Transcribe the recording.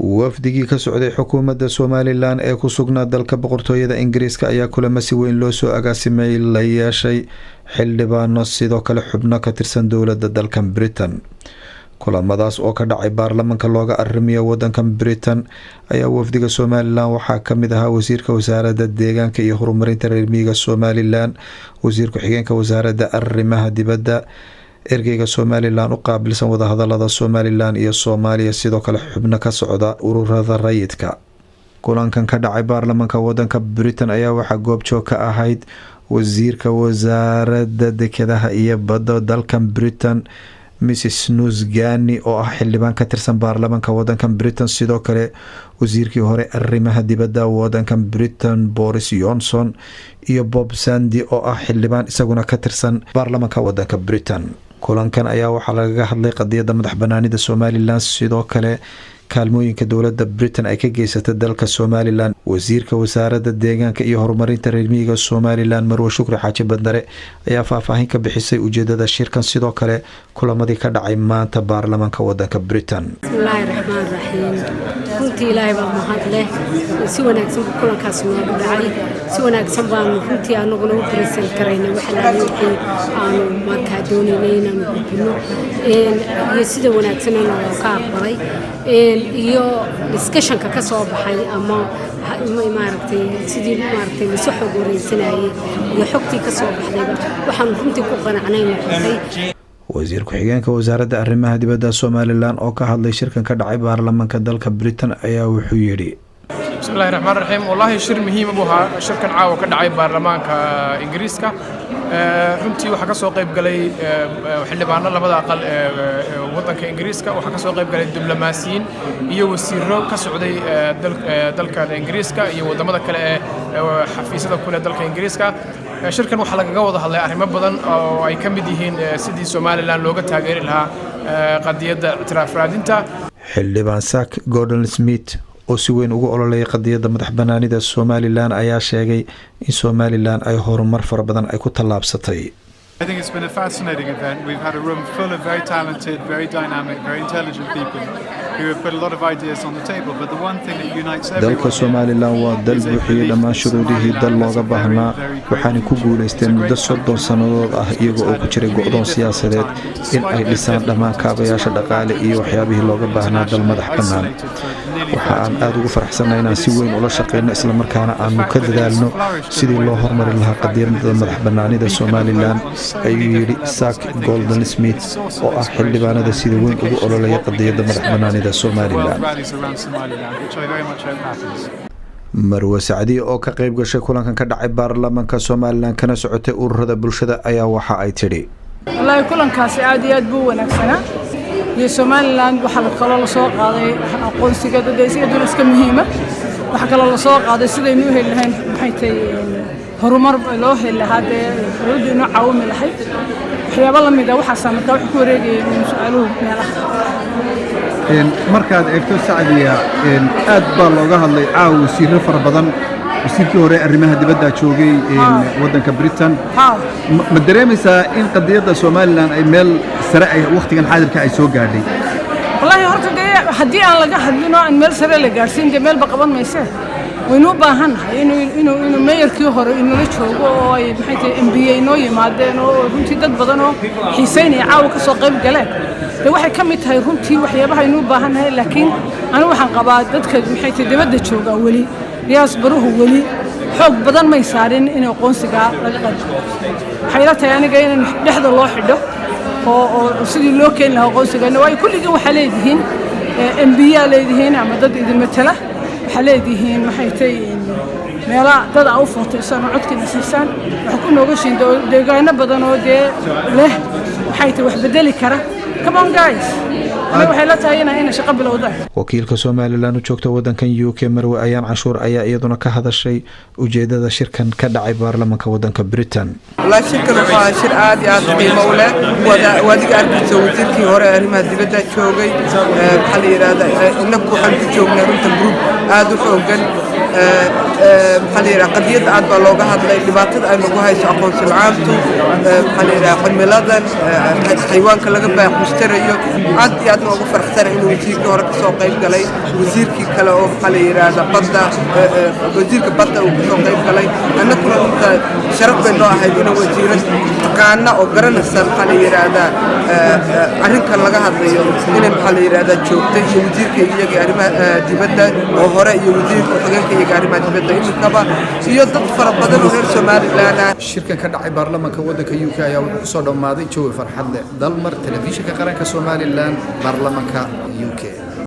wafdigii ka socday xukuumadda Somaliland ee ku sugnaa dalka boqortooyada Ingiriiska ayaa kulamo si weyn loo soo agaasimay la yeeshay xildhibaano sidoo kale xubno ka tirsan dowladda dalka Britain. kulamadaas oo ka dhacay baarlamaanka looga arrimiyo wadanka Britain ayaa wafdiga Somaliland waxaa kamid ahaa wasiirka wasaaradda deegaanka iyo horumarinta reer miyiga Somaliland, wasiirka xigeenka wasaaradda arrimaha dibadda, ergeyga Somaliland u qaabilsan wadahadalada Somaliland iyo Soomaaliya, sidoo kale xubno ka socda ururada rayidka. kulankan ka dhacay baarlamaanka wadanka Britain ayaa waxaa goobjoog ka ahayd wasiirka wasaaradda dekedaha iyo badda dalka Britain Mrs Nusgani oo ah xildhibaan ka tirsan baarlamaanka wadanka Britain, sidoo kale wasiirkii hore arrimaha dibadda wadanka Britain Boris Johnson iyo Bob Sandy oo ah xildhibaan isaguna ka tirsan baarlamaanka wadanka Britain. kulankan ayaa waxaa lagaga hadlay qadiyadda madax banaanida Somaliland, sidoo kale kaalmooyinka dowladda Britain ay ka geysatay dalka Somaliland. wasiirka wasaaradda deegaanka iyo horumarinta reer miyiga Somaliland Marwo Shukri Xaaji Bandare ayaa faahfaahin ka bixisay ujeedada shirkan, sidoo kale kulamadii ka dhacay maanta baarlamaanka wadanka Britain. Bismillahir Rahmanir Rahiim. runtii Ilaahay baa mahad leh, si wanaagsan kulankaas noo dhacay, si wanaagsan baan runtii anaguna u present karaynay waxa la yiraahdo aanu markaa doonaynay inaan gudbino iyo sida wanaagsan oo ka aqbalay iyo discussion-ka ka soo baxay ama maaragtay sidii maaragtay la soo xog wareysanayay iyo xogtii ka soo baxdayba waxaan runtii ku qanacnay noqotay. wasiir ku-xigeenka wasaaradda arrimaha dibadda Somaliland oo ka hadlay shirkan ka dhacay baarlamaanka dalka Britain ayaa wuxuu yiri Bismillahir Rahmanir Rahiim. wallahi shir muhiim ah waa shirkan caawa ka dhacay baarlamaanka Ingiriiska. runtii waxa ka soo qayb galay xildhibaano labada aqal wadanka Ingiriiska, waxa ka soo qayb galay diblomaasiyiin iyo wasiirro ka socday dalka Ingiriiska iyo wadamada kale ee xafiisyada kale dalka Ingiriiska. shirkan waxa laga wada hadlay arrimo badan oo ay kamid yihiin sidii Somaliland looga taageeri lahaa qadiyadda ictiraaf raadinta. xildhibaan Sack Gordon Smith oo si weyn ugu ololeeyay qadiyadda madax banaanida Somaliland ayaa sheegay in Somaliland ay horumar fara badan ay ku tallaabsatay. I think it's been a fascinating event. We've had a room full of very talented, very dynamic, very intelligent people who have put a lot of ideas on the table. But the one thing that unites everyone dalka Somaliland waa dal buuxiyay dhammaan shuruudihii dal looga baahnaa, waxaana ku guuleysteen muddo 30 sanadood ah iyaga oo ku jiray go'doon siyaasadeed in ay dhisaan dhammaan kaabayaasha dhaqaale iyo waxyaabihii looga baahnaa dal madax bannaan. waxa aan aad ugu faraxsanahay inaan si weyn ula shaqeyno isla markaana aanu ka dadaalno sidii loo horumarin lahaa qadiyadda madax bannaanida Somaliland, ayuu yiri Sack Gordon Smith oo ah xildhibaanada sida weyn ugu ololeeya qadiyadda madax bannaanida Somaliland. Marwo Sacdi oo ka qayb gashay kulankan ka dhacay baarlamaanka Somaliland kana socotay ururada bulshada ayaa waxa ay tiri wallahi kulankaasi aad iyo aad buu wanaagsanaa. iyo Somaliland waxa la kala soo qaaday aqoonsiga dadweynaha iska muhiima, waxa kala la soo qaaday sidaynu u helayn maxay tahay horumar loo helo hadee dawladdu inuu caawin lahayd waxyaabo la mid ah waxa sameeyay wax ku wareegay su'aaluhu meelaha. markaad eegto Sacdiya aad baa looga hadlay wasiirro fara badan, wasiirkii hore arrimaha dibadda joogay wadanka Britain. ma dareemaysaa in qadiyadda Somaliland ay meel sare ay waqtigan xaadirka ay soo gaadhay? wallahi horta haddii aan laga hadlino aan meel sare la gaarsiin meel ba qaban maysa. waynu baahanahay inuu meeyarkii hore inuu la joogo oo ay maxay tahay MBA noo yimaadeen oo runtii dad badan oo xiiseynaya caawa ka soo qayb galeen. waxay ka mid tahay runtii waxyaabaha inuu baahanahay, laakiin anigu waxaan qabaa dadka maxay tahay dibadda jooga wali riyaas baruhu wali xoog badan may saarin in aqoonsiga laga qaato. waxay la tahay aniga in dhexda loo xidho oo sidii loo keen lahaa aqoonsiga way kulliga waxa leeyihiin MBA leeyihiin ama dad idin matala, waxa leeyihiin maxay tahay meela dad aan u footaysan codkina siisaan waxa ku nooga shiindo deegaano badan oo leh waxay tahay wax bedeli kara. Come on guys. waxay la tahay inay shaqo bilowdaan. wakiilka Somaliland u joogta wadankan UK Marwo Ayaan Canshuur ayaa iyaduna ka hadashay ujeedada shirkan ka dhacay baarlamaanka wadanka Britain. wallahi shirkan waa shir aad iyo aad qiimo u leh, wadiga arkaysa wasiirkii hore arrimaha dibadda joogay waxa la yiraahdaa inagu waxaan ku joognaa runta group aad u xoogan. waxa la yiraahdaa qadiyadda aad baa looga hadlay dhibaatada ay nagu hayso aqoonsi la'aantu, waxa la yiraahdaa cimiladan xayawaanka laga baax mushtarayo aad iyo aad aad noogu faraxsanahay inuu wasiirkii hore ka soo qayb galay wasiirkii kale oo maxaa la yidhaahdaa badda wasiirka badda uu ka soo qayb galay annaguna inta sharaf bay noo ahayd inuu wasiiro taqaana oo garanaysa maxaa la yidhaahdaa arrinkan laga hadlayo inay maxaa la yidhaahdaa joogtay iyo wasiirka iyaga arrimaha dibadda oo hore iyo wasiirka ku-xigeenka iyaga arrimaha dibadda iminkaba iyo dad fara badan oo reer Somaliland ah. shirkan ka dhacay baarlamaanka waddanka UK ayaa wuxuu soo dhamaaday jawi farxad leh. Dalmar telefishinka qaranka Somaliland baarlamaanka UK.